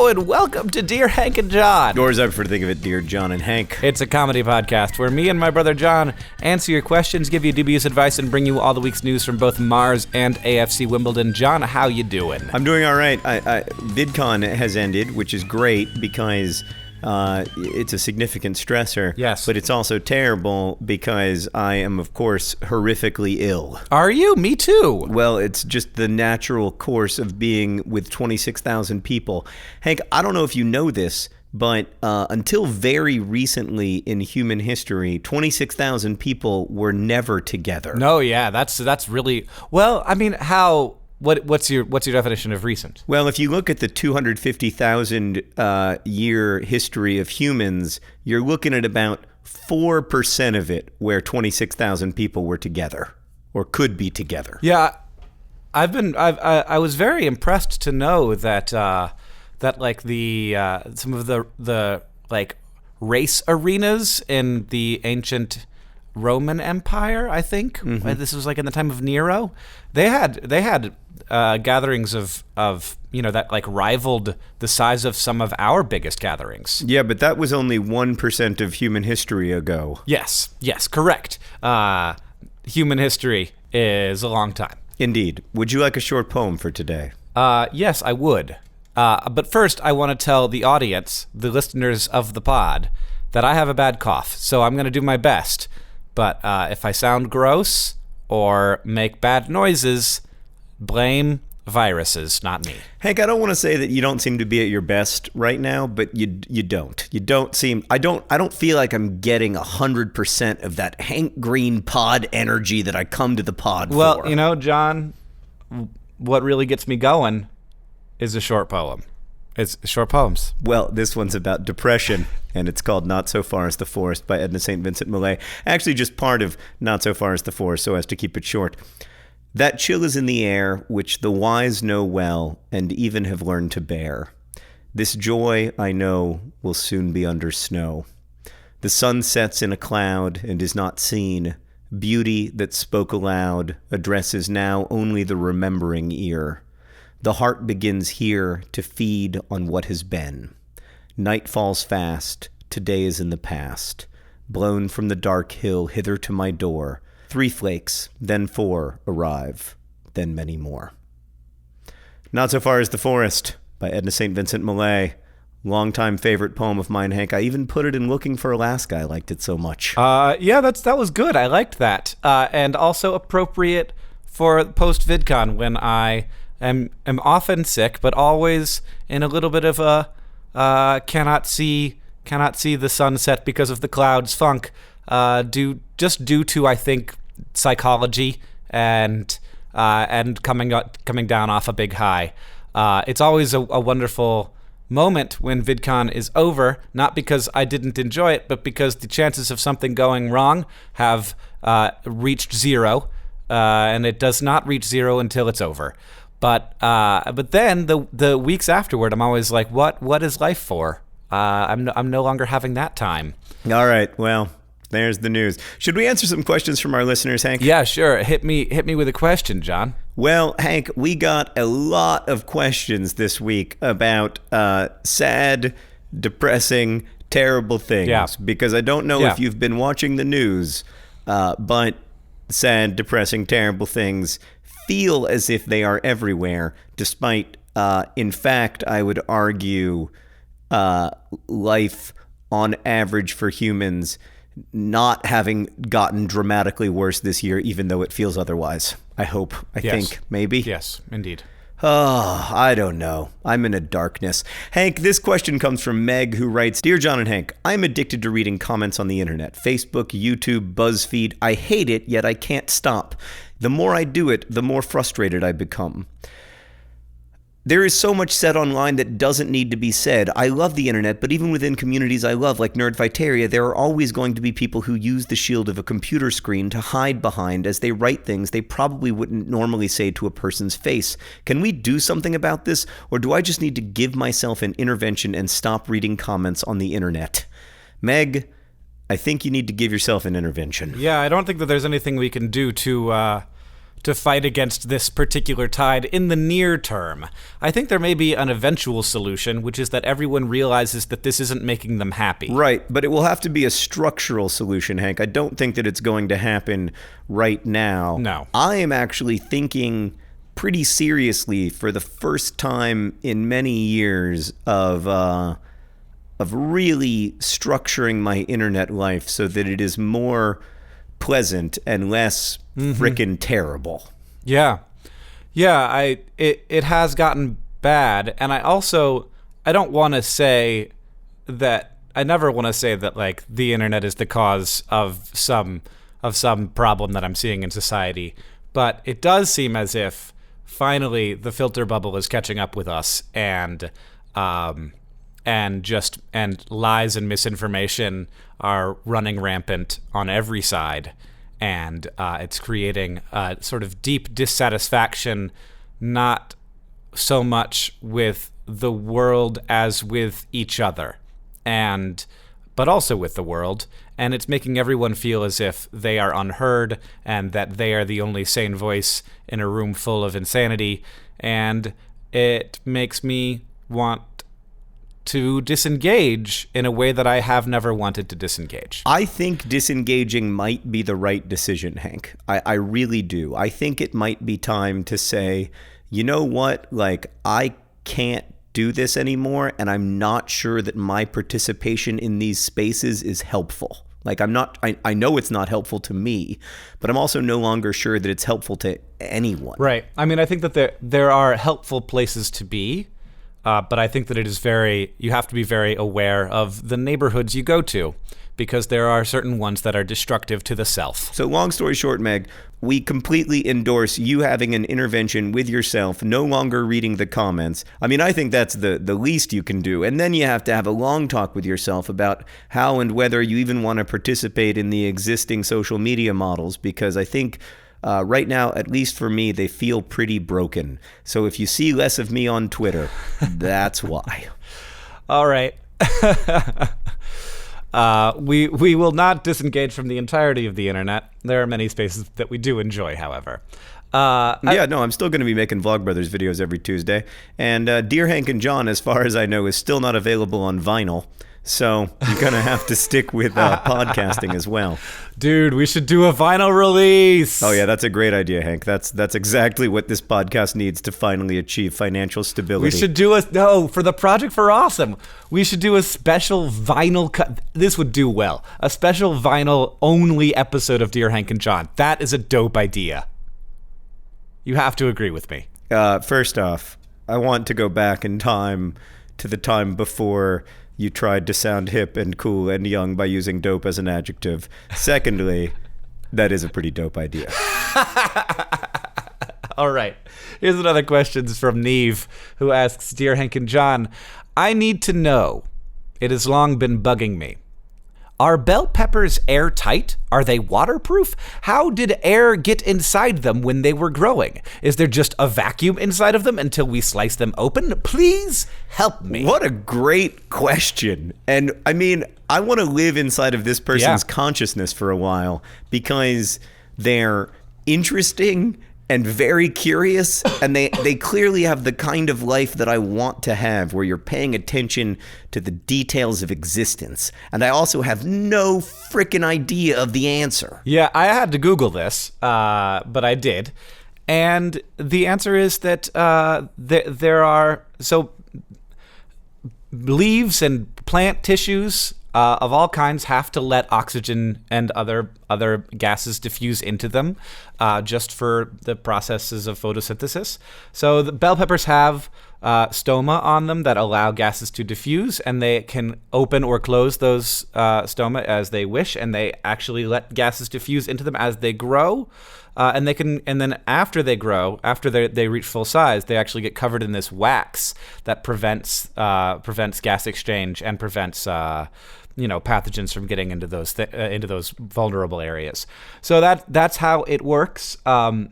Hello and welcome to Dear Hank and John. Or as I prefer to think of it, Dear John and Hank. It's a comedy podcast where me and my brother John answer your questions, give you dubious advice, and bring you all the week's news from both Mars and AFC Wimbledon. John, how you doing? I'm doing all right. VidCon has ended, which is great because it's a significant stressor. Yes. But it's also terrible because I am, of course, horrifically ill. Are you? Me too. Well, it's just the natural course of being with 26,000 people. Hank, I don't know if you know this, but until very recently in human history, 26,000 people were never together. No, yeah, that's really well. I mean, how? What's your definition of recent? Well, if you look at the 250,000 year history of humans, you're looking at about 4% of it where 26,000 people were together or could be together. Yeah, I was very impressed to know that like the some of the like race arenas in the ancient Roman Empire, I think. Mm-hmm. This was like in the time of Nero. They had gatherings of that like rivaled the size of some of our biggest gatherings. Yeah, but that was only 1% of human history ago. Yes, correct. Human history is a long time. Indeed. Would you like a short poem for today? Yes, I would. But first, I want to tell the audience, the listeners of the pod, that I have a bad cough, so I'm going to do my best. But if I sound gross or make bad noises, blame viruses, not me. Hank, I don't want to say that you don't seem to be at your best right now, but you don't. You don't seem. I don't feel like I'm getting 100% of that Hank Green pod energy that I come to the pod for. Well, you know, John, what really gets me going is a short poem. It's short poems. Well, this one's about depression, and it's called Not So Far as the Forest by Edna St. Vincent Millay. Actually, just part of Not So Far as the Forest, so as to keep it short. That chill is in the air, which the wise know well, and even have learned to bear. This joy, I know, will soon be under snow. The sun sets in a cloud and is not seen. Beauty that spoke aloud addresses now only the remembering ear. The heart begins here to feed on what has been. Night falls fast, today is in the past. Blown from the dark hill hither to my door, 3 flakes, then 4 arrive, then many more. Not So Far as the Forest by Edna St. Vincent Millay. Longtime favorite poem of mine, Hank. I even put it in Looking for Alaska. I liked it so much. Yeah, that was good. I liked that. And also appropriate for post-VidCon when I am often sick, but always in a little bit of a cannot see the sunset because of the clouds funk, due to I think psychology and coming down off a big high. It's always a wonderful moment when VidCon is over, not because I didn't enjoy it, but because the chances of something going wrong have reached 0, and it does not reach 0 until it's over. But then the weeks afterward, I'm always like, what is life for? I'm no longer having that time. All right, well, there's the news. Should we answer some questions from our listeners, Hank? Yeah, sure. Hit me with a question, John. Well, Hank, we got a lot of questions this week about sad, depressing, terrible things. Yeah. Because I don't know if you've been watching the news, but sad, depressing, terrible things feel as if they are everywhere, despite, in fact, I would argue, life on average for humans not having gotten dramatically worse this year, even though it feels otherwise. I hope. I think. Maybe. Yes, indeed. Oh, I don't know. I'm in a darkness. Hank, this question comes from Meg, who writes, Dear John and Hank, I'm addicted to reading comments on the internet. Facebook, YouTube, BuzzFeed. I hate it, yet I can't stop. The more I do it, the more frustrated I become. There is so much said online that doesn't need to be said. I love the internet, but even within communities I love, like Nerdviteria, there are always going to be people who use the shield of a computer screen to hide behind as they write things they probably wouldn't normally say to a person's face. Can we do something about this, or do I just need to give myself an intervention and stop reading comments on the internet? Meg, I think you need to give yourself an intervention. Yeah, I don't think that there's anything we can do to to fight against this particular tide in the near term. I think there may be an eventual solution, which is that everyone realizes that this isn't making them happy. Right, but it will have to be a structural solution, Hank. I don't think that it's going to happen right now. No. I am actually thinking pretty seriously for the first time in many years of really structuring my internet life so that it is more pleasant and less frickin' terrible. Yeah. It has gotten bad, and I don't want to say that. I never want to say that like the internet is the cause of some problem that I'm seeing in society, but it does seem as if finally the filter bubble is catching up with us, and lies and misinformation are running rampant on every side, and it's creating a sort of deep dissatisfaction, not so much with the world as with each other, but also with the world, and it's making everyone feel as if they are unheard and that they are the only sane voice in a room full of insanity, and it makes me want to disengage in a way that I have never wanted to disengage. I think disengaging might be the right decision, Hank. I really do. I think it might be time to say, you know what, like, I can't do this anymore, and I'm not sure that my participation in these spaces is helpful. Like, I know it's not helpful to me, but I'm also no longer sure that it's helpful to anyone. Right. I mean, I think that there are helpful places to be, but I think that you have to be very aware of the neighborhoods you go to, because there are certain ones that are destructive to the self. So long story short, Meg, we completely endorse you having an intervention with yourself, no longer reading the comments. I mean, I think that's the least you can do. And then you have to have a long talk with yourself about how and whether you even want to participate in the existing social media models, because I think right now, at least for me, they feel pretty broken. So if you see less of me on Twitter, that's why. All right. We will not disengage from the entirety of the internet. There are many spaces that we do enjoy, however. I'm still going to be making Vlogbrothers videos every Tuesday. And Dear Hank and John, as far as I know, is still not available on vinyl. So you're going to have to stick with podcasting as well. Dude, we should do a vinyl release. Oh, yeah, that's a great idea, Hank. That's exactly what this podcast needs to finally achieve financial stability. We should do for the Project for Awesome, we should do a special vinyl cut. This would do well. A special vinyl only episode of Dear Hank and John. That is a dope idea. You have to agree with me. First off, I want to go back in time to the time before you tried to sound hip and cool and young by using dope as an adjective. Secondly, that is a pretty dope idea. All right. Here's another question from Neve, who asks, Dear Hank and John, I need to know, it has long been bugging me. Are bell peppers airtight? Are they waterproof? How did air get inside them when they were growing? Is there just a vacuum inside of them until we slice them open? Please help me. What a great question. And I mean, I want to live inside of this person's consciousness for a while, because they're interesting and very curious, and they clearly have the kind of life that I want to have, where you're paying attention to the details of existence. And I also have no frickin' idea of the answer. Yeah, I had to Google this, but I did. And the answer is that there are... So leaves and plant tissues of all kinds have to let oxygen and other gases diffuse into them, just for the processes of photosynthesis. So the bell peppers have stoma on them that allow gases to diffuse, and they can open or close those stoma as they wish, and they actually let gases diffuse into them as they grow. And then after they grow, after they reach full size, they actually get covered in this wax that prevents gas exchange and prevents pathogens from getting into those vulnerable areas. So that's how it works. So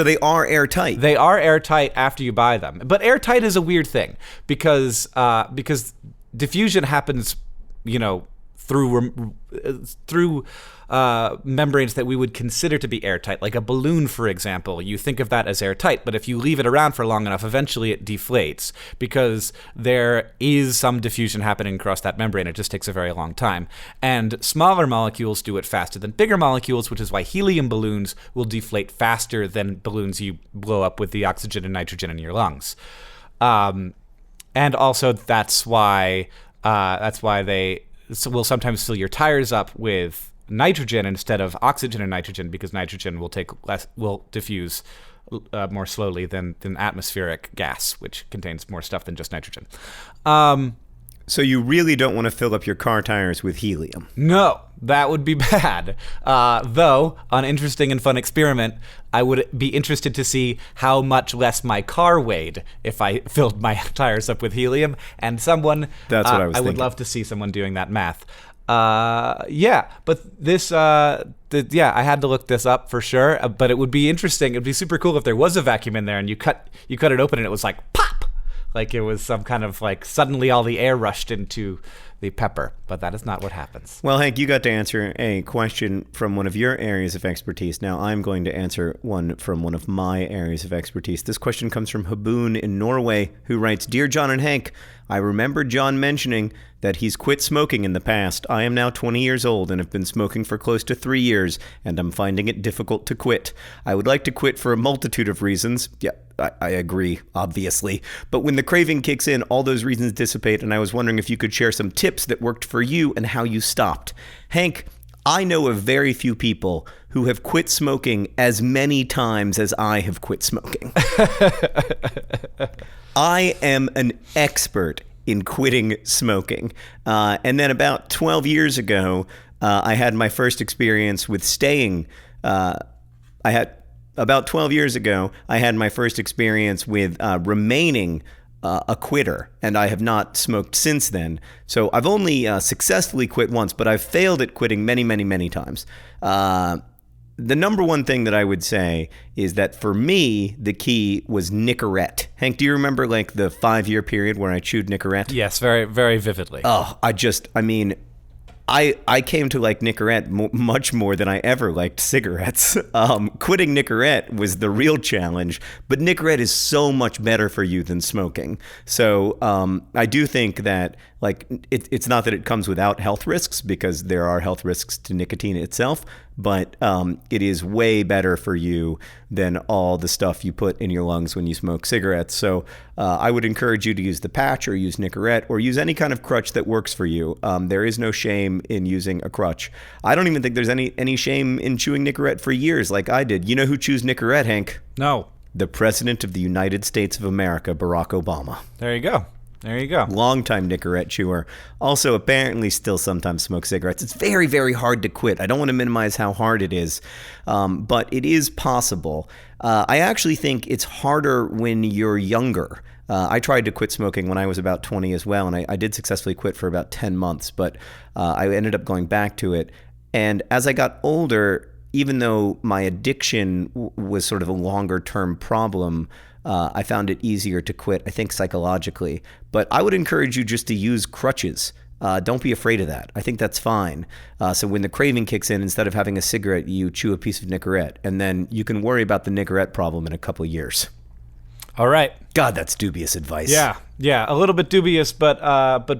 they are airtight. They are airtight after you buy them, but airtight is a weird thing because diffusion happens, through membranes that we would consider to be airtight, like a balloon, for example. You think of that as airtight, but if you leave it around for long enough, eventually it deflates because there is some diffusion happening across that membrane. It just takes a very long time. And smaller molecules do it faster than bigger molecules, which is why helium balloons will deflate faster than balloons you blow up with the oxygen and nitrogen in your lungs. And also that's why they will sometimes fill your tires up with nitrogen instead of oxygen and nitrogen, because nitrogen will diffuse more slowly than atmospheric gas, which contains more stuff than just nitrogen. So you really don't want to fill up your car tires with helium? No, that would be bad. Though, an interesting and fun experiment, I would be interested to see how much less my car weighed if I filled my tires up with helium. And That's what I was thinking. Would love to see someone doing that math. But this, I had to look this up for sure. But it would be interesting. It would be super cool if there was a vacuum in there and you cut it open and it was like pop, like it was some kind of like suddenly all the air rushed into the pepper. But that is not what happens. Well, Hank, you got to answer a question from one of your areas of expertise. Now I'm going to answer one from one of my areas of expertise. This question comes from Haboon in Norway, who writes, "Dear John and Hank, I remember John mentioning that he's quit smoking in the past. I am now 20 years old and have been smoking for close to 3 years, and I'm finding it difficult to quit. I would like to quit for a multitude of reasons." Yeah, I agree, obviously. But when the craving kicks in, all those reasons dissipate, and I was wondering if you could share some tips that worked for you and how you stopped. Hank, I know of very few people who have quit smoking as many times as I have quit smoking. I am an expert in quitting smoking. And then about 12 years ago, I had my first experience with staying. About 12 years ago, I had my first experience with remaining a quitter, and I have not smoked since then. So I've only successfully quit once, but I've failed at quitting many, many, many times. The number one thing that I would say is that for me, the key was Nicorette. Hank, do you remember like the 5-year period where I chewed Nicorette? Yes, very, very vividly. Oh, I came to like Nicorette much more than I ever liked cigarettes. Quitting Nicorette was the real challenge, but Nicorette is so much better for you than smoking. So I do think that like it's not that it comes without health risks, because there are health risks to nicotine itself, but it is way better for you than all the stuff you put in your lungs when you smoke cigarettes. So I would encourage you to use the patch or use Nicorette or use any kind of crutch that works for you. There is no shame in using a crutch. I don't even think there's any shame in chewing Nicorette for years like I did. You know who chews Nicorette, Hank? No. The President of the United States of America, Barack Obama. There you go. There you go. Longtime Nicorette chewer. Also, apparently still sometimes smokes cigarettes. It's very, very hard to quit. I don't want to minimize how hard it is, but it is possible. I actually think it's harder when you're younger. I tried to quit smoking when I was about 20 as well, and I did successfully quit for about 10 months, but I ended up going back to it. And as I got older, even though my addiction was sort of a longer-term problem, I found it easier to quit, I think, psychologically. But I would encourage you just to use crutches. Don't be afraid of that. I think that's fine. So when the craving kicks in, instead of having a cigarette, you chew a piece of Nicorette, and then you can worry about the Nicorette problem in a couple of years. All right. God, that's dubious advice. Yeah, a little bit dubious, but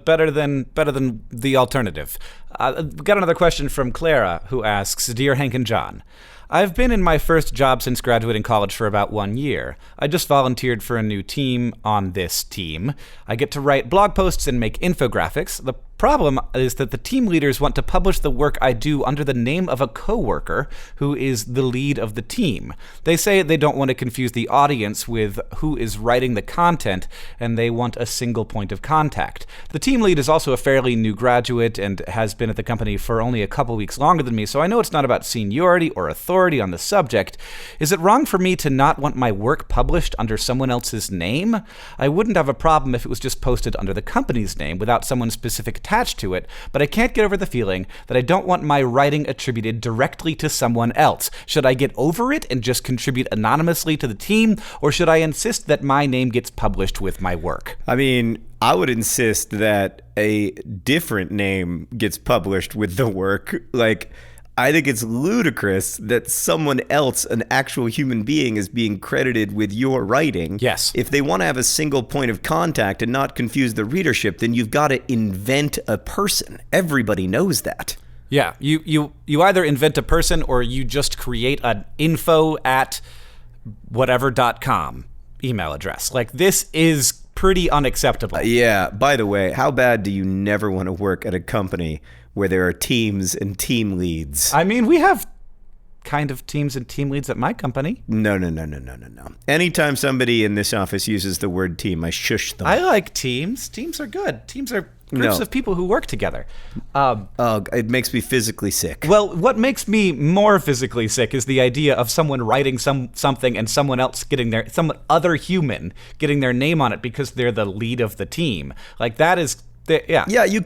better than the alternative. We got another question from Clara, who asks, "Dear Hank and John, I've been in my first job since graduating college for about 1 year. I just volunteered for a new team on this team. I get to write blog posts and make infographics. The problem is that the team leaders want to publish the work I do under the name of a coworker who is the lead of the team. They say they don't want to confuse the audience with who is writing the content, and they want a single point of contact. The team lead is also a fairly new graduate and has been at the company for only a couple weeks longer than me, so I know it's not about seniority or authority on the subject. Is it wrong for me to not want my work published under someone else's name? I wouldn't have a problem if it was just posted under the company's name without someone's specific attached to it, but I can't get over the feeling that I don't want my writing attributed directly to someone else. Should I get over it and just contribute anonymously to the team, or should I insist that my name gets published with my work? I mean, I would insist that a different name gets published with the work. Like, I think it's ludicrous that someone else, an actual human being, is being credited with your writing. Yes. If they want to have a single point of contact and not confuse the readership, then you've got to invent a person. Everybody knows that. Yeah, you either invent a person or you just create an info@whatever.com email address. Like, this is pretty unacceptable. Yeah. By the way, how bad do you never want to work at a company where there are teams and team leads? I mean, we have kind of teams and team leads at my company. No. Anytime somebody in this office uses the word team, I shush them. I like teams. Teams are good. Teams are groups of people who work together. It makes me physically sick. Well, what makes me more physically sick is the idea of someone writing something and someone else some other human getting their name on it because they're the lead of the team. Like, that is... Yeah. Yeah, you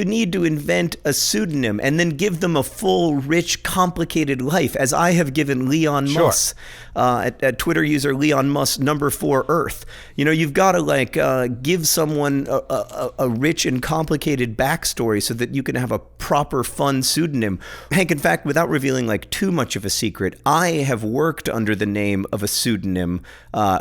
need to invent a pseudonym and then give them a full, rich, complicated life, as I have given Leon Musk, at Twitter user Leon Musk #4 Earth. You know, you've got to give someone a rich and complicated backstory so that you can have a proper, fun pseudonym. Hank, in fact, without revealing too much of a secret, I have worked under the name of a pseudonym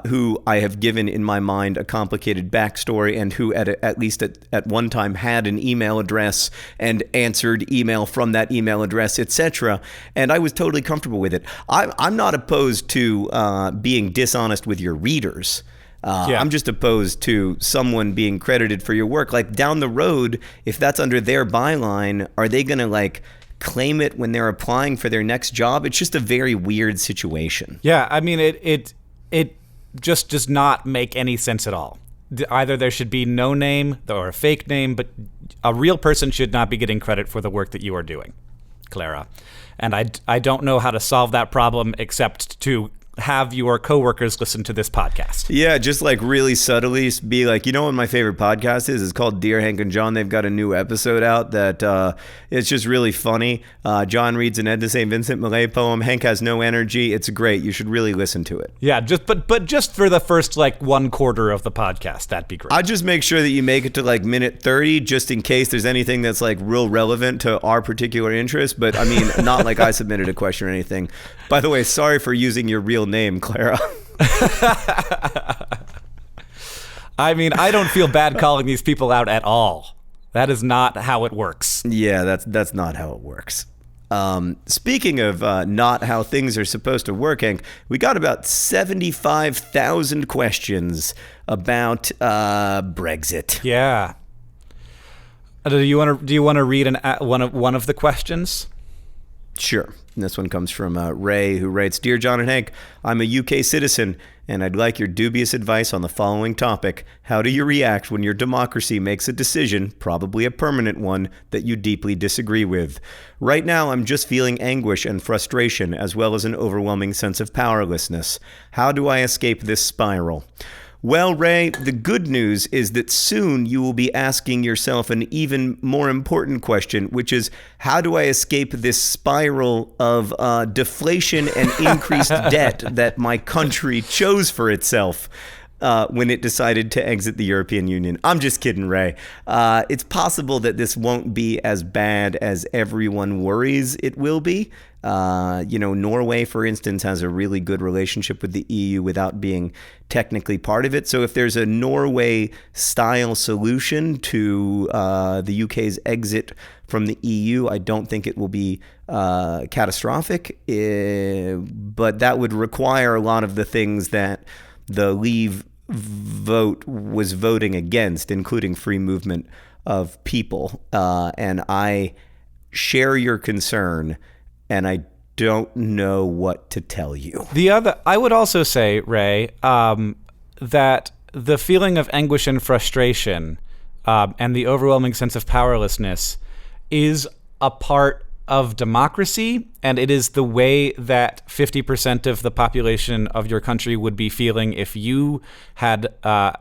who I have given in my mind a complicated backstory and who at least at one time had an email address and answered email from that email address, etc. And I was totally comfortable with it. I'm not opposed to being dishonest with your readers. I'm just opposed to someone being credited for your work. Like, down the road, if that's under their byline, are they going to claim it when they're applying for their next job? It's just a very weird situation. Yeah, I mean, it just does not make any sense at all. Either there should be no name or a fake name, but a real person should not be getting credit for the work that you are doing, Clara. And I don't know how to solve that problem except to have your coworkers listen to this podcast. Yeah, just really subtly be like, you know what my favorite podcast is? It's called Dear Hank and John. They've got a new episode out that it's just really funny. John reads an Edna St. Vincent Millay poem. Hank has no energy. It's great. You should really listen to it. Yeah, but just for the first 1/4 of the podcast, that'd be great. I'd just make sure that you make it to minute 30 just in case there's anything that's real relevant to our particular interest. But I mean, not like I submitted a question or anything. By the way, sorry for using your real name, Clara. I mean, I don't feel bad calling these people out at all. That is not how it works. Yeah, that's not how it works. Speaking of not how things are supposed to work, Hank, we got about 75,000 questions about Brexit. Yeah. Do you want to read one of the questions? Sure. And this one comes from Ray, who writes, Dear John and Hank, I'm a UK citizen, and I'd like your dubious advice on the following topic. How do you react when your democracy makes a decision, probably a permanent one, that you deeply disagree with? Right now, I'm just feeling anguish and frustration, as well as an overwhelming sense of powerlessness. How do I escape this spiral? Well, Ray, the good news is that soon you will be asking yourself an even more important question, which is, how do I escape this spiral of deflation and increased debt that my country chose for itself when it decided to exit the European Union? I'm just kidding, Ray. It's possible that this won't be as bad as everyone worries it will be. Norway, for instance, has a really good relationship with the EU without being technically part of it. So if there's a Norway-style solution to the UK's exit from the EU, I don't think it will be catastrophic. But that would require a lot of the things that the Leave vote was voting against, including free movement of people. And I share your concern, and I don't know what to tell you. I would also say, Ray, that the feeling of anguish and frustration and the overwhelming sense of powerlessness is a part of democracy, and it is the way that 50% of the population of your country would be feeling if you had,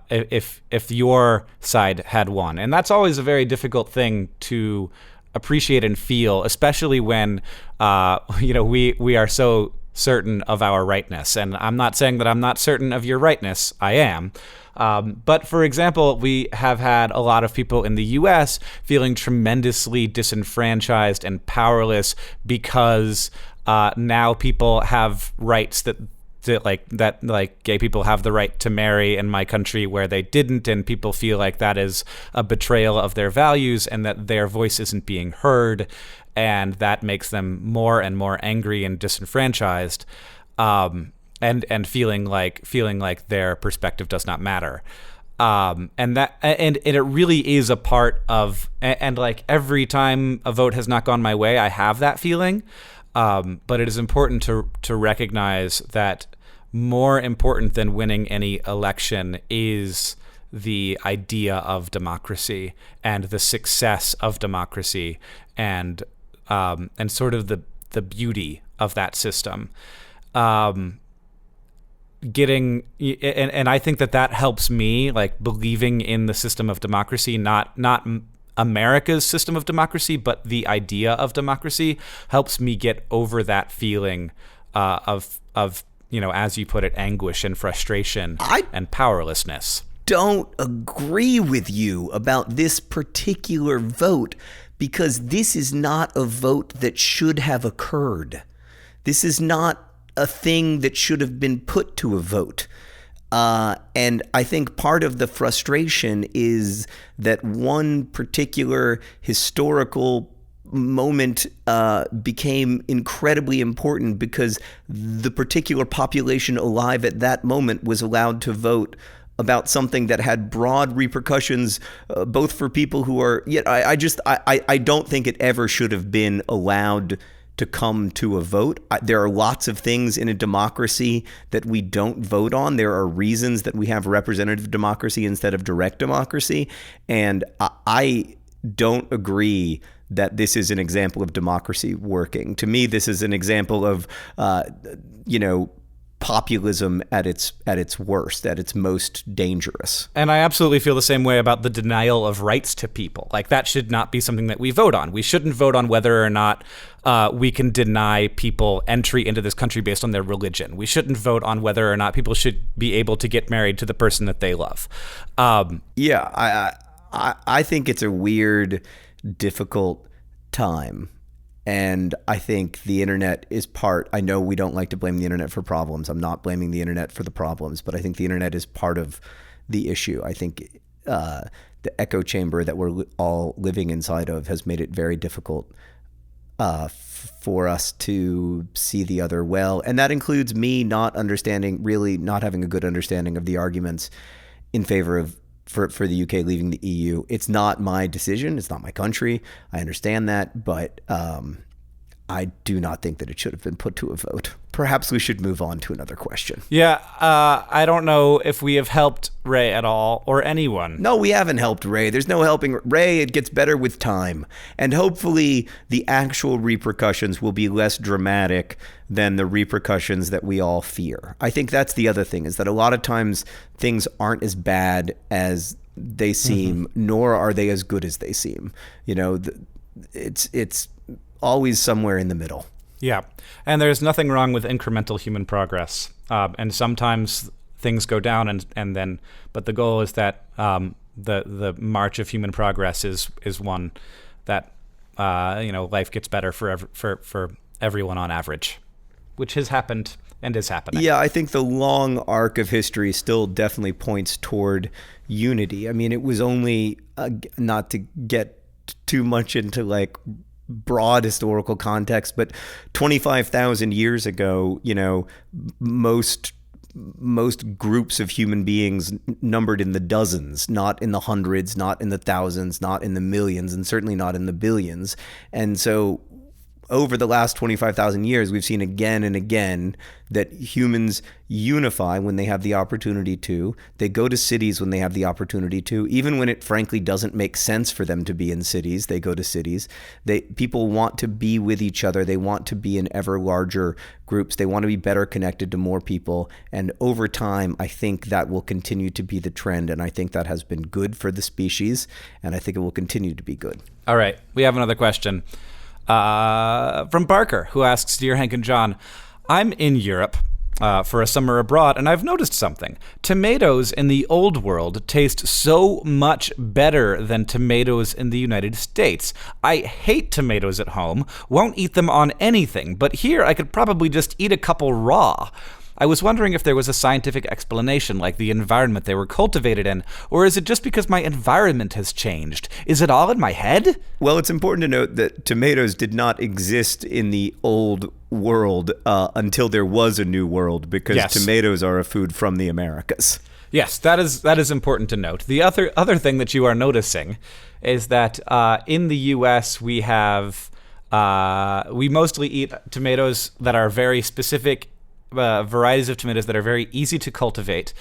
if your side had won. And that's always a very difficult thing to appreciate and feel, especially when, we are so certain of our rightness. And I'm not saying that I'm not certain of your rightness. I am. But for example, we have had a lot of people in the U.S. feeling tremendously disenfranchised and powerless because now people have rights that gay people have the right to marry in my country where they didn't, and people feel like that is a betrayal of their values and that their voice isn't being heard, and that makes them more and more angry and disenfranchised. And feeling like their perspective does not matter, and it really is a part of, and like every time a vote has not gone my way, I have that feeling, but it is important to recognize that more important than winning any election is the idea of democracy and the success of democracy, and sort of the beauty of that system. And I think that helps me, like, believing in the system of democracy, not America's system of democracy, but the idea of democracy helps me get over that feeling of as you put it, anguish and frustration and powerlessness. Don't agree with you about this particular vote, because this is not a vote that should have occurred. This is not a thing that should have been put to a vote. And I think part of the frustration is that one particular historical moment became incredibly important because the particular population alive at that moment was allowed to vote about something that had broad repercussions, both for people who are, I don't think it ever should have been allowed to come to a vote. There are lots of things in a democracy that we don't vote on. There are reasons that we have representative democracy instead of direct democracy. And I don't agree that this is an example of democracy working. To me, this is an example of, populism at its worst, at its most dangerous. And I absolutely feel the same way about the denial of rights to people. Like, that should not be something that we vote on. We shouldn't vote on whether or not we can deny people entry into this country based on their religion. We shouldn't vote on whether or not people should be able to get married to the person that they love. I think it's a weird, difficult time. And I think the internet is part. I know we don't like to blame the internet for problems. I'm not blaming the internet for the problems, but I think the internet is part of the issue. I think the echo chamber that we're all living inside of has made it very difficult for us to see the other well. And that includes me not having a good understanding of the arguments in favor of for the UK leaving the EU. It's not my decision. It's not my country. I understand that, but I do not think that it should have been put to a vote. Perhaps we should move on to another question. Yeah, I don't know if we have helped Ray at all, or anyone. No, we haven't helped Ray. There's no helping Ray. It gets better with time. And hopefully the actual repercussions will be less dramatic than the repercussions that we all fear. I think that's the other thing, is that a lot of times things aren't as bad as they seem, nor are they as good as they seem. It's always somewhere in the middle. Yeah, and there's nothing wrong with incremental human progress. And sometimes things go down, but the goal is that the march of human progress is one that life gets better for everyone on average, which has happened and is happening. Yeah, I think the long arc of history still definitely points toward unity. I mean, it was only not to get too much into like broad historical context, but 25,000 years ago, most groups of human beings numbered in the dozens, not in the hundreds, not in the thousands, not in the millions, and certainly not in the billions. And so over the last 25,000 years, we've seen again and again that humans unify when they have the opportunity to. They go to cities when they have the opportunity to. Even when it frankly doesn't make sense for them to be in cities, they go to cities. People want to be with each other. They want to be in ever larger groups. They want to be better connected to more people. And over time, I think that will continue to be the trend. And I think that has been good for the species. And I think it will continue to be good. All right. We have another question. From Barker, who asks, Dear Hank and John, I'm in Europe for a summer abroad, and I've noticed something. Tomatoes in the old world taste so much better than tomatoes in the United States. I hate tomatoes at home, won't eat them on anything, but here I could probably just eat a couple raw. I was wondering if there was a scientific explanation, like the environment they were cultivated in, or is it just because my environment has changed? Is it all in my head? Well, it's important to note that tomatoes did not exist in the old world until there was a new world, because tomatoes are a food from the Americas. Yes, that is important to note. The other thing that you are noticing is that in the U.S. we mostly eat tomatoes that are very specific varieties of tomatoes that are very easy to cultivate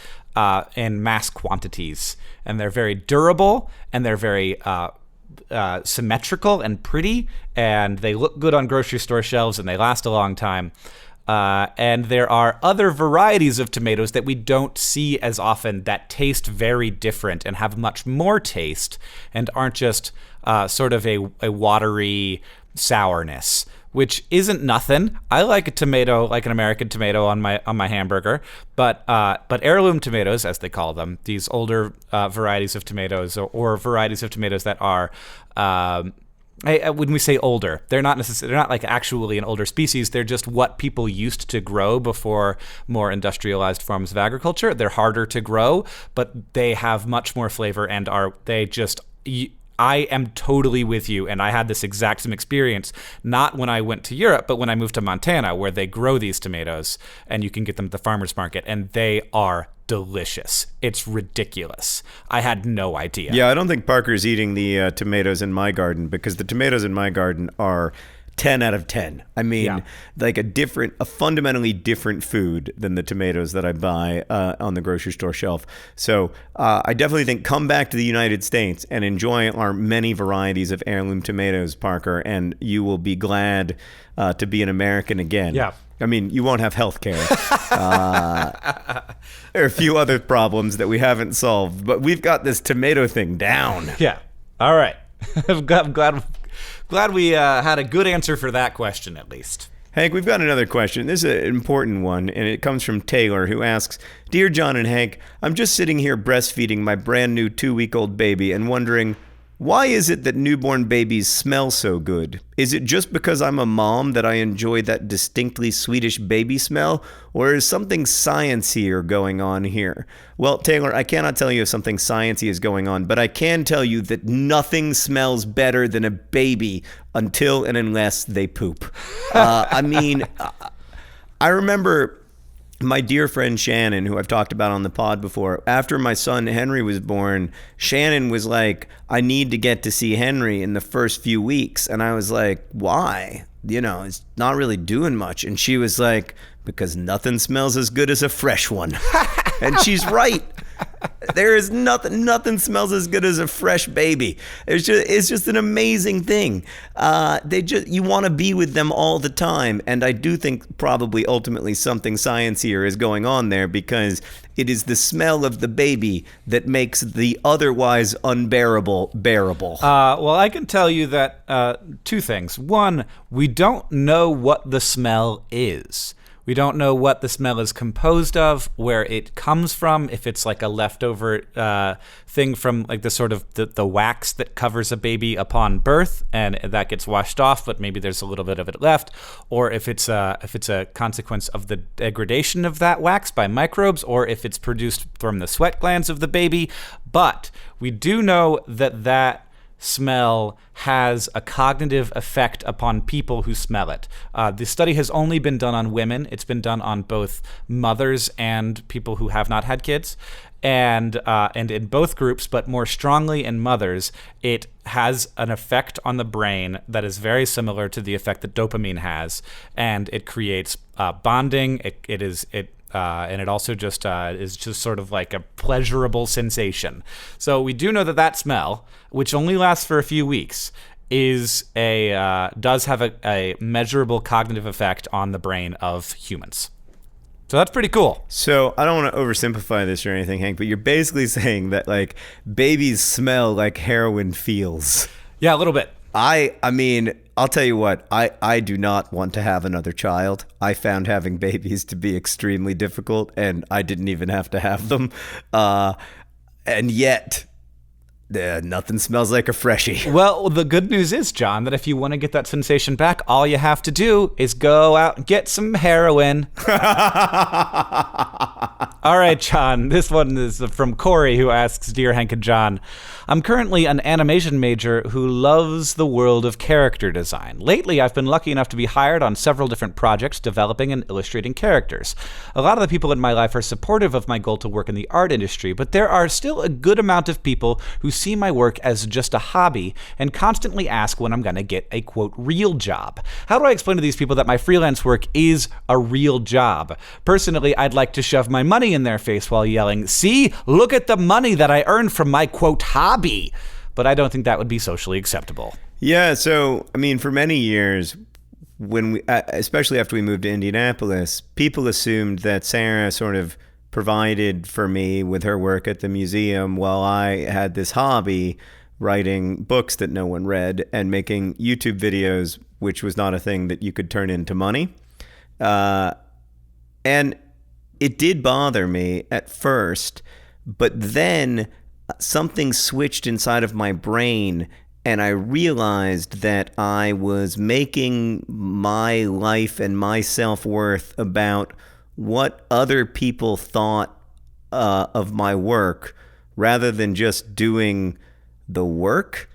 in mass quantities, and they're very durable, and they're very symmetrical and pretty, and they look good on grocery store shelves, and they last a long time. And there are other varieties of tomatoes that we don't see as often that taste very different and have much more taste and aren't just sort of a watery sourness, which isn't nothing. I like a tomato, like an American tomato on my hamburger, but heirloom tomatoes, as they call them, these older varieties of tomatoes or varieties of tomatoes that are when we say older, they're not like actually an older species. They're just what people used to grow before more industrialized forms of agriculture. They're harder to grow, but they have much more flavor and I am totally with you, and I had this exact same experience, not when I went to Europe, but when I moved to Montana, where they grow these tomatoes, and you can get them at the farmer's market, and they are delicious. It's ridiculous. I had no idea. Yeah, I don't think Parker's eating the tomatoes in my garden, because the tomatoes in my garden are 10 out of 10. I mean, like a fundamentally different food than the tomatoes that I buy on the grocery store shelf. So I definitely think come back to the United States and enjoy our many varieties of heirloom tomatoes, Parker, and you will be glad to be an American again. Yeah. I mean, you won't have health care. There are a few other problems that we haven't solved, but we've got this tomato thing down. Yeah. All right. I'm glad we had a good answer for that question, at least. Hank, we've got another question. This is an important one, and it comes from Taylor, who asks, Dear John and Hank, I'm just sitting here breastfeeding my brand new 2-week-old baby and wondering, why is it that newborn babies smell so good? Is it just because I'm a mom that I enjoy that distinctly Swedish baby smell, or is something sciencier going on here? Well, Taylor, I cannot tell you if something sciencey is going on, but I can tell you that nothing smells better than a baby until and unless they poop. I remember my dear friend Shannon, who I've talked about on the pod before, after my son Henry was born, Shannon was like, I need to get to see Henry in the first few weeks. And I was like, why? It's not really doing much. And she was like, because nothing smells as good as a fresh one. And she's right. There is nothing smells as good as a fresh baby. It's just an amazing thing. You want to be with them all the time, and I do think probably ultimately something sciencier is going on there, because it is the smell of the baby that makes the otherwise unbearable bearable. Well, I can tell you that two things. One, we don't know what the smell is. We don't know what the smell is composed of, where it comes from, if it's like a leftover thing from like the sort of the wax that covers a baby upon birth, and that gets washed off, but maybe there's a little bit of it left, or if it's a consequence of the degradation of that wax by microbes, or if it's produced from the sweat glands of the baby. But we do know that smell has a cognitive effect upon people who smell it. The study has only been done on women. It's been done on both mothers and people who have not had kids. And in both groups, but more strongly in mothers, it has an effect on the brain that is very similar to the effect that dopamine has, and it creates bonding. And it also just is just sort of like a pleasurable sensation. So we do know that smell, which only lasts for a few weeks, does have a measurable cognitive effect on the brain of humans. So that's pretty cool. So I don't want to oversimplify this or anything, Hank, but you're basically saying that like babies smell like heroin feels. Yeah, a little bit. I mean, I'll tell you what, I do not want to have another child. I found having babies to be extremely difficult, and I didn't even have to have them. And yet, nothing smells like a freshie. Well, the good news is, John, that if you want to get that sensation back, all you have to do is go out and get some heroin. All right, John, this one is from Corey, who asks, Dear Hank and John, I'm currently an animation major who loves the world of character design. Lately, I've been lucky enough to be hired on several different projects developing and illustrating characters. A lot of the people in my life are supportive of my goal to work in the art industry, but there are still a good amount of people who see my work as just a hobby and constantly ask when I'm going to get a, quote, real job. How do I explain to these people that my freelance work is a real job? Personally, I'd like to shove my money in their face while yelling, see, look at the money that I earned from my, quote, hobby. But I don't think that would be socially acceptable. Yeah, so, I mean, for many years, when we, especially after we moved to Indianapolis, people assumed that Sarah sort of provided for me with her work at the museum while I had this hobby writing books that no one read and making YouTube videos, which was not a thing that you could turn into money. And it did bother me at first, but then something switched inside of my brain and I realized that I was making my life and my self-worth about what other people thought of my work rather than just doing the work.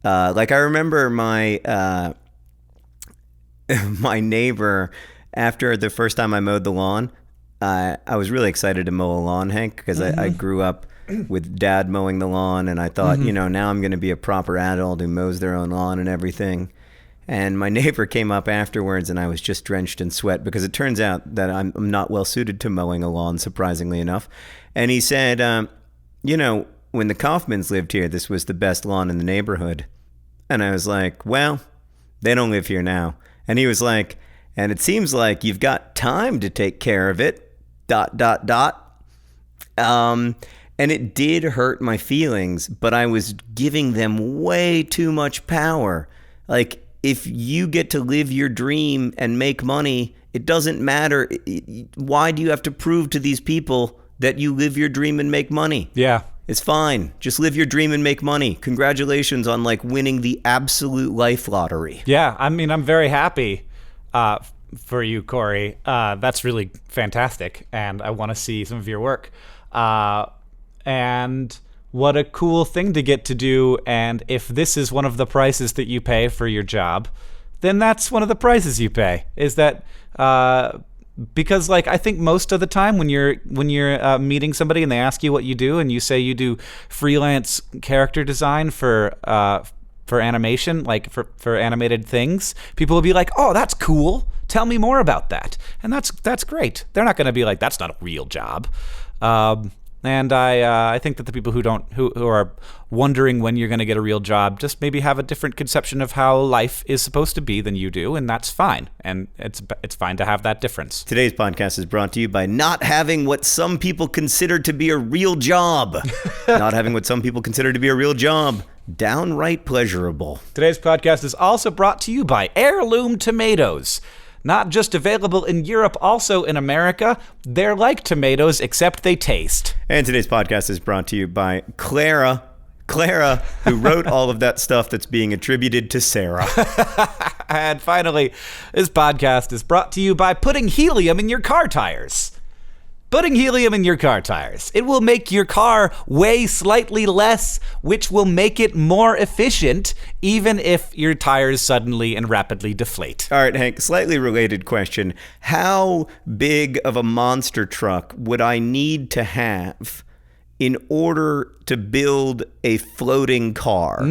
Like I remember my my neighbor, after the first time I mowed the lawn, I was really excited to mow a lawn, Hank, because I grew up with Dad mowing the lawn, and I thought, you know, now I'm going to be a proper adult who mows their own lawn and everything. And my neighbor came up afterwards, and I was just drenched in sweat because it turns out that I'm not well suited to mowing a lawn, surprisingly enough. And he said, you know, when the Kaufmans lived here, this was the best lawn in the neighborhood. And I was like, well, they don't live here now. And he was like, and it seems like you've got time to take care of it, ... And it did hurt my feelings, but I was giving them way too much power. Like, if you get to live your dream and make money, it doesn't matter. Why do you have to prove to these people that you live your dream and make money? Yeah. It's fine. Just live your dream and make money. Congratulations on, like, winning the absolute life lottery. Yeah, I mean, I'm very happy for you, Corey. That's really fantastic, and I want to see some of your work. And what a cool thing to get to do. And if this is one of the prices that you pay for your job, then that's one of the prices you pay. Is that because, like, I think most of the time when you're meeting somebody and they ask you what you do, and you say you do freelance character design for animation, like for animated things, people will be like, "Oh, that's cool. Tell me more about that." And that's great. They're not going to be like, "That's not a real job." And I think that the people who are wondering when you're going to get a real job just maybe have a different conception of how life is supposed to be than you do, and that's fine. And it's fine to have that difference. Today's podcast is brought to you by not having what some people consider to be a real job. Not having what some people consider to be a real job. Downright pleasurable. Today's podcast is also brought to you by Heirloom Tomatoes. Not just available in Europe, also in America. They're like tomatoes, except they taste. And today's podcast is brought to you by Clara, who wrote all of that stuff that's being attributed to Sarah. And finally, this podcast is brought to you by putting helium in your car tires. Putting helium in your car tires. It will make your car weigh slightly less, which will make it more efficient, even if your tires suddenly and rapidly deflate. All right, Hank, slightly related question. How big of a monster truck would I need to have in order to build a floating car?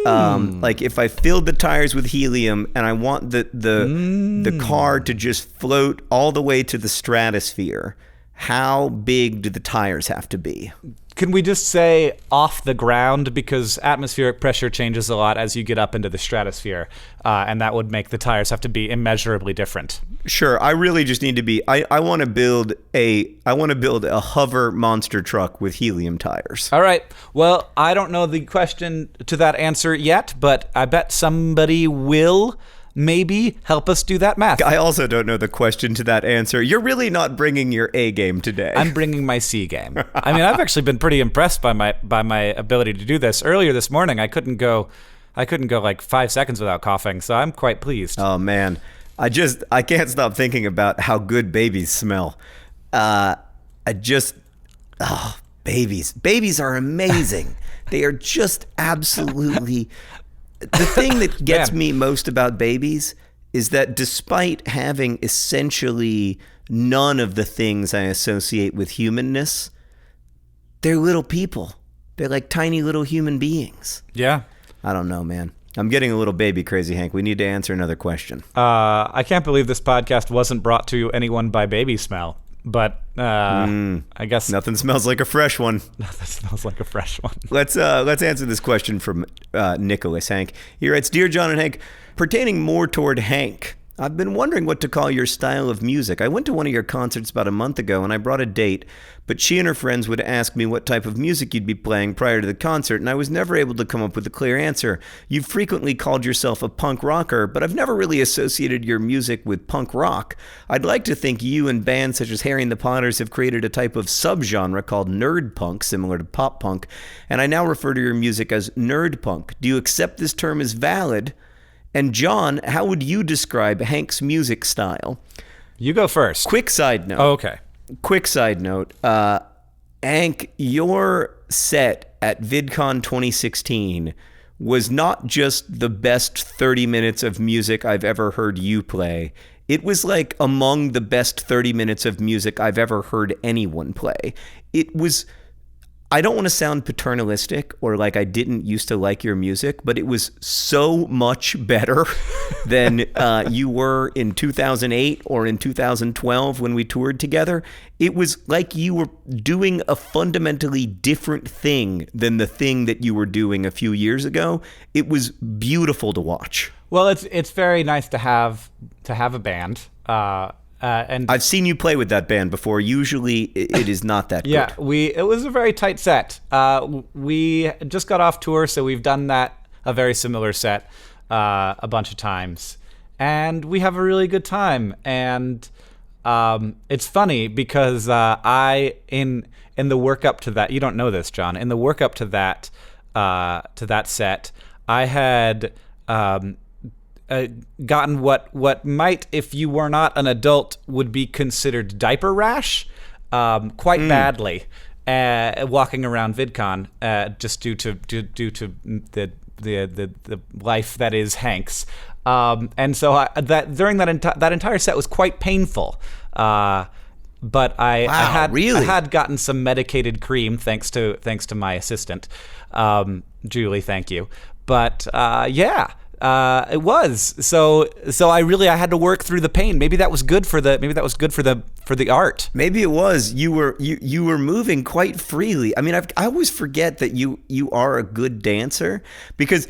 Like if I filled the tires with helium and I want the car to just float all the way to the stratosphere, how big do the tires have to be? Can we just say off the ground, because atmospheric pressure changes a lot as you get up into the stratosphere, and that would make the tires have to be immeasurably different. Sure, I really just need to be. I want to build a hover monster truck with helium tires. All right. Well, I don't know the question to that answer yet, but I bet somebody will maybe help us do that math. I also don't know the question to that answer. You're really not bringing your A game today. I'm bringing my C game. I mean, I've actually been pretty impressed by my ability to do this. Earlier this morning, I couldn't go like 5 seconds without coughing, so I'm quite pleased. Oh man, I can't stop thinking about how good babies smell. Babies are amazing. They are just absolutely. The thing that gets me most about babies is that despite having essentially none of the things I associate with humanness, they're little people. They're like tiny little human beings. Yeah. I don't know, man. I'm getting a little baby crazy, Hank. We need to answer another question. I can't believe this podcast wasn't brought to anyone by baby smell. But I guess nothing smells like a fresh one. Nothing smells like a fresh one. Let's answer this question from Nicholas, Hank. He writes, "Dear John and Hank, pertaining more toward Hank, I've been wondering what to call your style of music. I went to one of your concerts about a month ago and I brought a date, but she and her friends would ask me what type of music you'd be playing prior to the concert, and I was never able to come up with a clear answer. You've frequently called yourself a punk rocker, but I've never really associated your music with punk rock. I'd like to think you and bands such as Harry and the Potters have created a type of subgenre called nerd punk, similar to pop punk, and I now refer to your music as nerd punk. Do you accept this term as valid? And John, how would you describe Hank's music style?" You go first. Quick side note. Oh, okay. Quick side note. Hank, your set at VidCon 2016 was not just the best 30 minutes of music I've ever heard you play. It was like among the best 30 minutes of music I've ever heard anyone play. It was... I don't want to sound paternalistic or like I didn't used to like your music, but it was so much better than you were in 2008 or in 2012 when we toured together. It was like you were doing a fundamentally different thing than the thing that you were doing a few years ago. It was beautiful to watch. Well, it's very nice to have a band. And I've seen you play with that band before. Usually it is not that good. Yeah, it was a very tight set. We just got off tour, so we've done a very similar set a bunch of times. And we have a really good time. And it's funny because in the work up to that, you don't know this, John, in the work up to that set, I had gotten what might, if you were not an adult, would be considered diaper rash, quite badly, walking around VidCon, just due to the life that is Hank's, and so during that entire set was quite painful. But I had gotten some medicated cream thanks to my assistant, Julie. Thank you. But it was so I had to work through the pain. Maybe that was good for the art. Maybe it was. You were moving quite freely. I mean, I always forget that you are a good dancer, because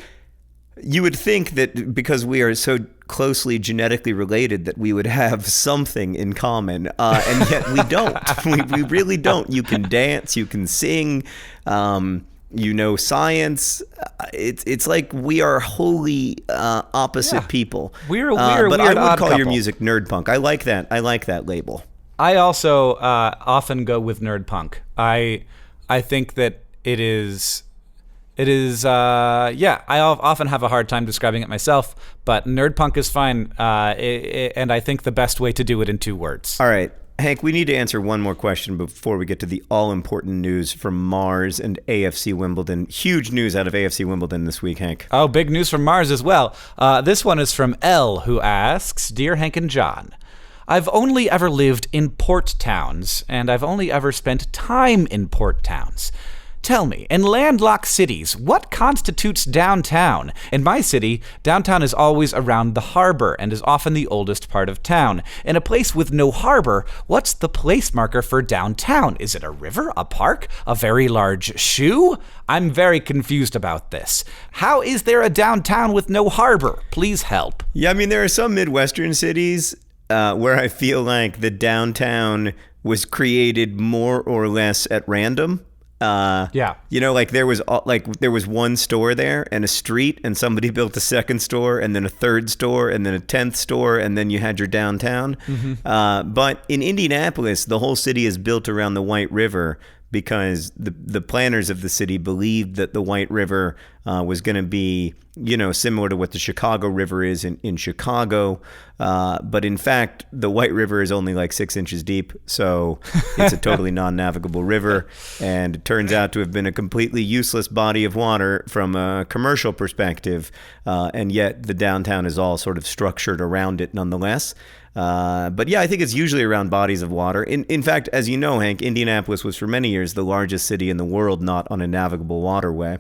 you would think that because we are so closely genetically related that we would have something in common, and yet we don't. we really don't. You can dance, you can sing, you know science. It's like we are wholly opposite people. We're but weird I would odd call couple. your music nerd punk. I like that label. I also often go with nerd punk. I think that it is. I often have a hard time describing it myself, but nerd punk is fine. And I think the best way to do it in 2 words. All right, Hank, we need to answer one more question before we get to the all-important news from Mars and AFC Wimbledon. Huge news out of AFC Wimbledon this week, Hank. Oh, big news from Mars as well. This one is from L, who asks, Dear Hank and John, I've only ever lived in port towns, and I've only ever spent time in port towns. Tell me, in landlocked cities, what constitutes downtown? In my city, downtown is always around the harbor and is often the oldest part of town. In a place with no harbor, what's the place marker for downtown? Is it a river, a park, a very large shoe? I'm very confused about this. How is there a downtown with no harbor? Please help. Yeah, I mean, there are some Midwestern cities where I feel like the downtown was created more or less at random. Like there was one store there and a street, and somebody built a second store and then a third store and then a 10th store, and then you had your downtown. But in Indianapolis, the whole city is built around the White River because the planners of the city believed that the White River was going to be, similar to what the Chicago River is in Chicago. But in fact, the White River is only like 6 inches deep. So it's a totally non-navigable river. And it turns out to have been a completely useless body of water from a commercial perspective. And yet the downtown is all sort of structured around it nonetheless. But yeah, I think it's usually around bodies of water. In fact, as you know, Hank, Indianapolis was for many years the largest city in the world not on a navigable waterway.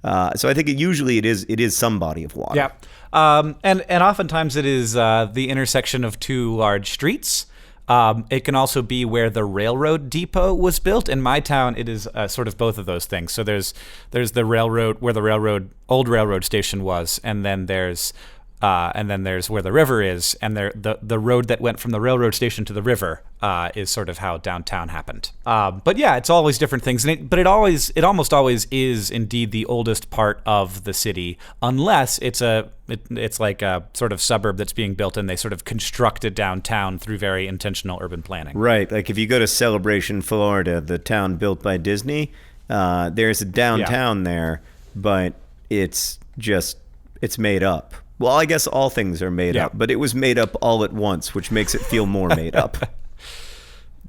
So I think it is some body of water. Yeah, and oftentimes it is the intersection of two large streets. It can also be where the railroad depot was built. In my town, it is sort of both of those things. So there's the railroad where the old railroad station was, and then there's where the river is, and the road that went from the railroad station to the river is sort of how downtown happened. But yeah, it's always different things, but it almost always is indeed the oldest part of the city, unless it's like a sort of suburb that's being built and they sort of construct a downtown through very intentional urban planning. Right, like if you go to Celebration, Florida, the town built by Disney, there's a downtown there, but it's made up. Well, I guess all things are made up, but it was made up all at once, which makes it feel more made up.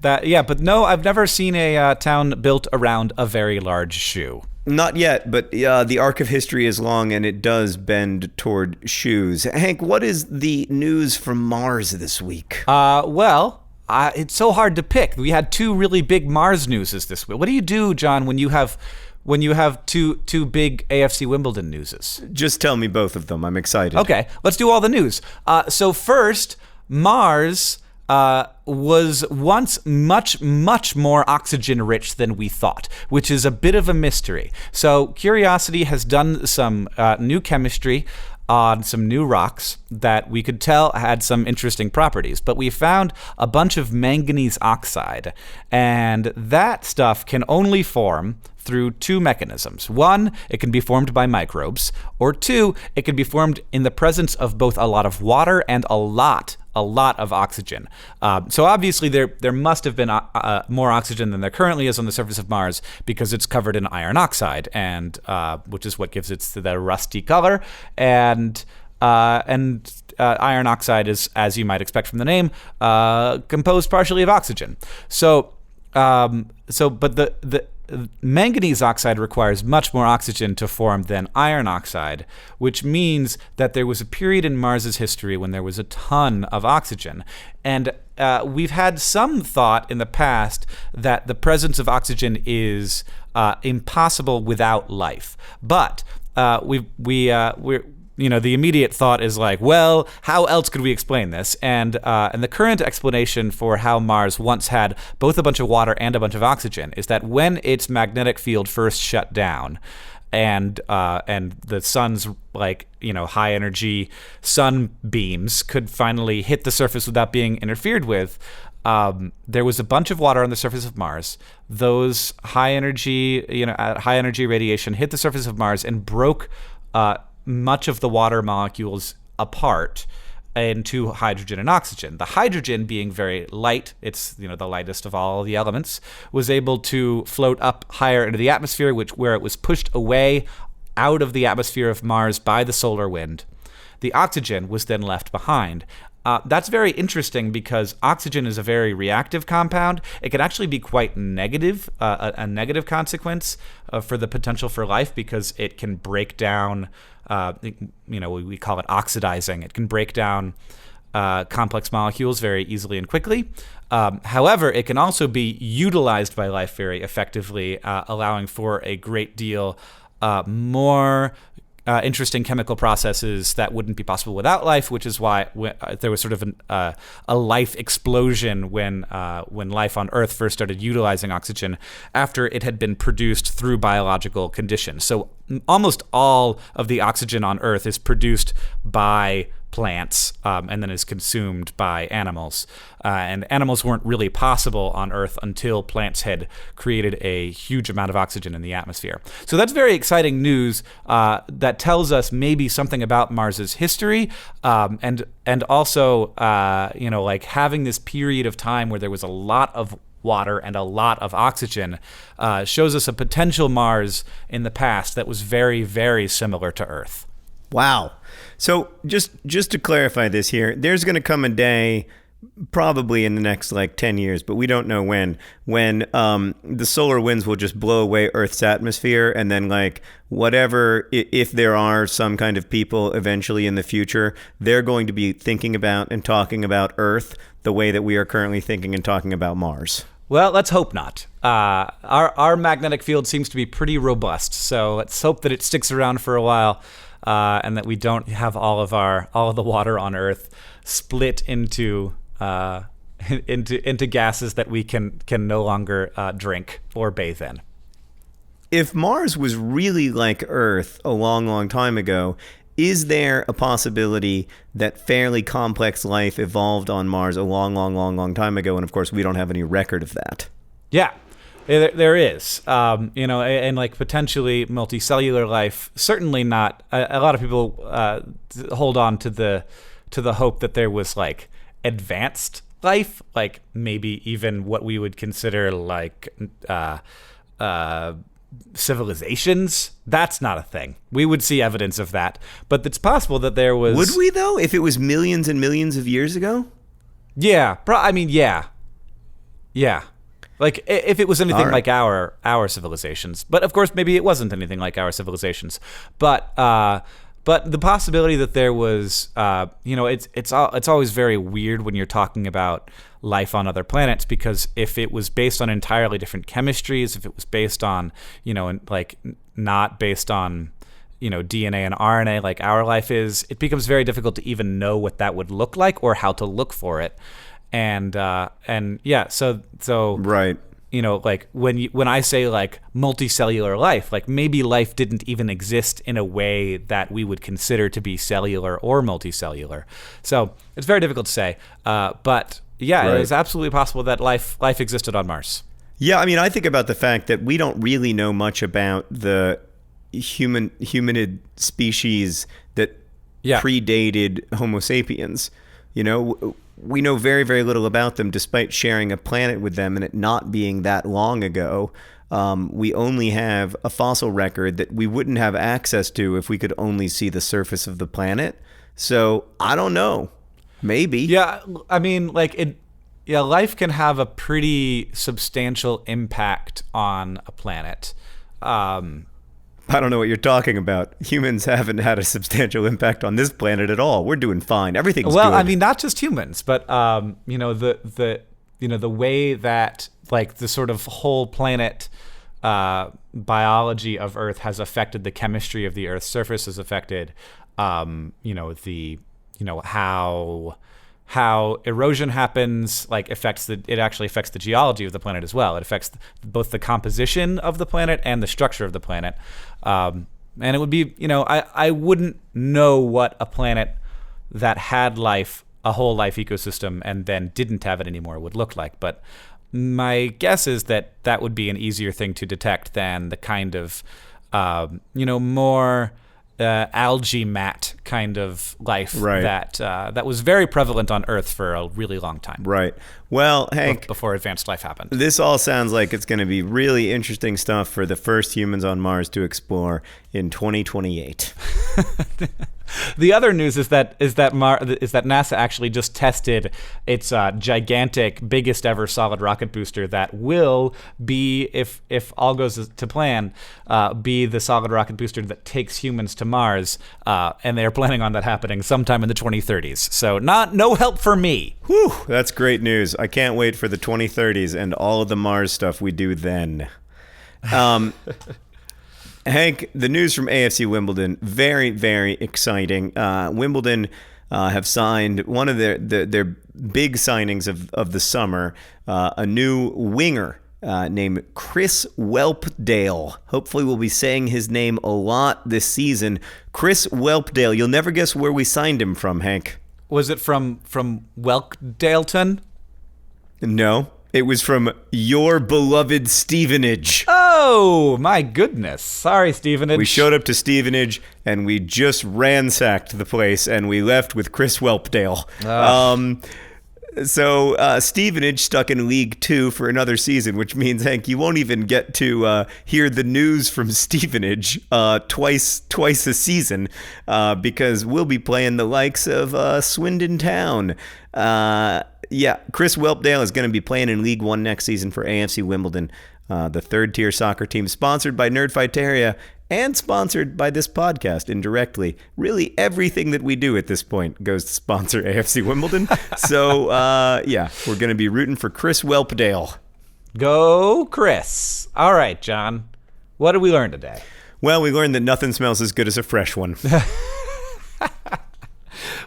But no, I've never seen a town built around a very large shoe. Not yet, but the arc of history is long, and it does bend toward shoes. Hank, what is the news from Mars this week? It's so hard to pick. We had two really big Mars newses this week. What do you do, John, when you have two big AFC Wimbledon newses? Just tell me both of them. I'm excited. Okay, let's do all the news. So first, Mars was once much, much more oxygen-rich than we thought, which is a bit of a mystery. So Curiosity has done some new chemistry on some new rocks that we could tell had some interesting properties. But we found a bunch of manganese oxide, and that stuff can only form through two mechanisms. One, it can be formed by microbes, or two, it can be formed in the presence of both a lot of water and a lot of oxygen. So obviously there must have been more oxygen than there currently is on the surface of Mars, because it's covered in iron oxide, and which is what gives it the rusty color. And iron oxide is, as you might expect from the name, composed partially of oxygen. But the manganese oxide requires much more oxygen to form than iron oxide, which means that there was a period in Mars's history when there was a ton of oxygen. And we've had some thought in the past that the presence of oxygen is impossible without life. But the immediate thought is like, well, how else could we explain this? And the current explanation for how Mars once had both a bunch of water and a bunch of oxygen is that when its magnetic field first shut down, and the sun's high energy sun beams could finally hit the surface without being interfered with, there was a bunch of water on the surface of Mars. Those high energy radiation hit the surface of Mars and broke much of the water molecules apart into hydrogen and oxygen. The hydrogen, being very light, it's the lightest of all the elements, was able to float up higher into the atmosphere, where it was pushed away out of the atmosphere of Mars by the solar wind. The oxygen was then left behind, That's very interesting because oxygen is a very reactive compound. It can actually be quite negative, a negative consequence for the potential for life because it can break down, we call it oxidizing. It can break down complex molecules very easily and quickly. However, it can also be utilized by life very effectively, allowing for a great deal more interesting chemical processes that wouldn't be possible without life, which is why there was sort of a life explosion when life on Earth first started utilizing oxygen after it had been produced through biological conditions. So almost all of the oxygen on Earth is produced by plants and then is consumed by animals. And animals weren't really possible on Earth until plants had created a huge amount of oxygen in the atmosphere. So that's very exciting news that tells us maybe something about Mars's history, and also like having this period of time where there was a lot of water and a lot of oxygen shows us a potential Mars in the past that was very, very similar to Earth. Wow. So just to clarify this here, there's going to come a day, probably in the next 10 years, but we don't know when the solar winds will just blow away Earth's atmosphere, and then whatever, if there are some kind of people eventually in the future, they're going to be thinking about and talking about Earth the way that we are currently thinking and talking about Mars. Well, let's hope not. Our magnetic field seems to be pretty robust, so let's hope that it sticks around for a while. And that we don't have all of the water on Earth split into gases that we can no longer drink or bathe in. If Mars was really like Earth a long, long time ago, is there a possibility that fairly complex life evolved on Mars a long, long, long, long time ago? And of course, we don't have any record of that. Yeah. There is, and potentially multicellular life. Certainly not. A lot of people hold on to the hope that there was advanced life, maybe even what we would consider civilizations. That's not a thing. We would see evidence of that, but it's possible that there was. Would we though? If it was millions and millions of years ago? Yeah. Yeah. If it was anything like our civilizations, but of course maybe it wasn't anything like our civilizations. But the possibility that there was, it's always very weird when you're talking about life on other planets, because if it was based on entirely different chemistries, if it was based on, not based on, DNA and RNA like our life is, it becomes very difficult to even know what that would look like or how to look for it. And yeah, so right. When I say multicellular life, maybe life didn't even exist in a way that we would consider to be cellular or multicellular. So it's very difficult to say. But yeah, right. It is absolutely possible that life existed on Mars. Yeah, I think about the fact that we don't really know much about the humanid species that predated Homo sapiens. We know very, very little about them, despite sharing a planet with them and it not being that long ago. We only have a fossil record that we wouldn't have access to if we could only see the surface of the planet. So I don't know. Maybe. Yeah, life can have a pretty substantial impact on a planet. I don't know what you're talking about. Humans haven't had a substantial impact on this planet at all. We're doing fine. Everything's good. Not just humans, but the way that the sort of whole planet biology of Earth has affected the chemistry of the Earth's surface, has affected how erosion happens, it actually affects the geology of the planet as well. It affects both the composition of the planet and the structure of the planet. And it would be, I wouldn't know what a planet that had life, a whole life ecosystem, and then didn't have it anymore would look like. But my guess is that would be an easier thing to detect than the kind of, more algae mat kind of life that was very prevalent on Earth for a really long time. Right. Well, Hank, before advanced life happened. this all sounds like it's going to be really interesting stuff for the first humans on Mars to explore in 2028. The other news is that NASA actually just tested its gigantic, biggest ever solid rocket booster that will be, if all goes to plan, be the solid rocket booster that takes humans to Mars, and they are planning on that happening sometime in the 2030s. So no help for me. Whew, that's great news. I can't wait for the 2030s and all of the Mars stuff we do then. Hank, the news from AFC Wimbledon, very, very exciting. Wimbledon have signed one of their big signings of the summer, a new winger named Chris Whelpdale. Hopefully we'll be saying his name a lot this season. Chris Whelpdale. You'll never guess where we signed him from, Hank. Was it from Welkdaleton? No. It was from your beloved Stevenage. Oh, my goodness. Sorry, Stevenage. We showed up to Stevenage, and we just ransacked the place, and we left with Chris Whelpdale. So Stevenage stuck in League Two for another season, which means, Hank, you won't even get to hear the news from Stevenage twice a season because we'll be playing the likes of Swindon Town. Yeah, Chris Whelpdale is going to be playing in League One next season for AFC Wimbledon, the third-tier soccer team sponsored by Nerdfighteria and sponsored by this podcast indirectly. Really, everything that we do at this point goes to sponsor AFC Wimbledon. So, yeah, we're going to be rooting for Chris Whelpdale. Go, Chris. All right, John. What did we learn today? Well, we learned that nothing smells as good as a fresh one.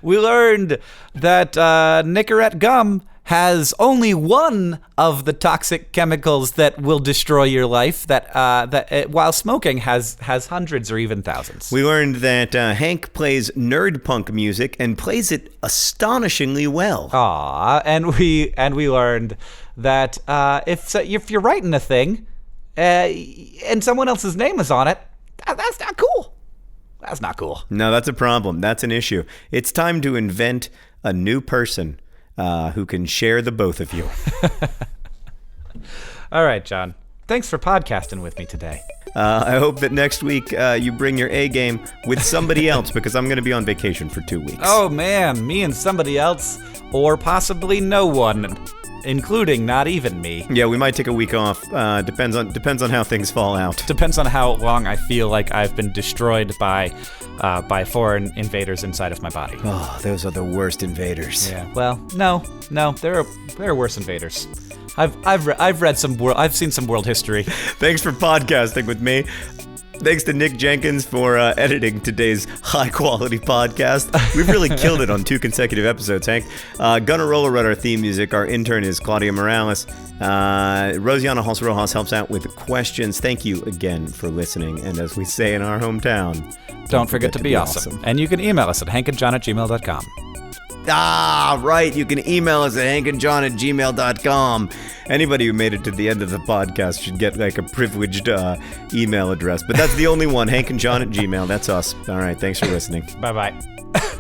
We learned that Nicorette gum has only one of the toxic chemicals that will destroy your life, while smoking has hundreds or even thousands. We learned that Hank plays nerd punk music and plays it astonishingly well. Aw, and we learned that if you're writing a thing and someone else's name is on it, that's not cool. That's not cool. No, that's a problem. That's an issue. It's time to invent a new person who can share the both of you. All right, John. Thanks for podcasting with me today. I hope that next week you bring your A game with somebody else because I'm going to be on vacation for 2 weeks. Oh, man. Me and somebody else, or possibly no one, including not even me. Yeah, we might take a week off. Depends on how things fall out. Depends on how long I feel like I've been destroyed by foreign invaders inside of my body. Oh, those are the worst invaders. Yeah. Well, no, there are worse invaders. I've read some I've seen some world history. Thanks for podcasting with me. Thanks to Nick Jenkins for editing today's high-quality podcast. We've really killed it on 2 consecutive episodes, Hank. Gunnar Roller wrote our theme music. Our intern is Claudia Morales. Rosiana Hals-Rojas helps out with questions. Thank you again for listening. And as we say in our hometown, don't forget to be awesome. And you can email us at hankandjohn@gmail.com. Ah, right. You can email us at hankandjohn@gmail.com. Anybody who made it to the end of the podcast should get like a privileged email address. But that's the only one, hankandjohn@gmail. That's us. All right. Thanks for listening. Bye-bye.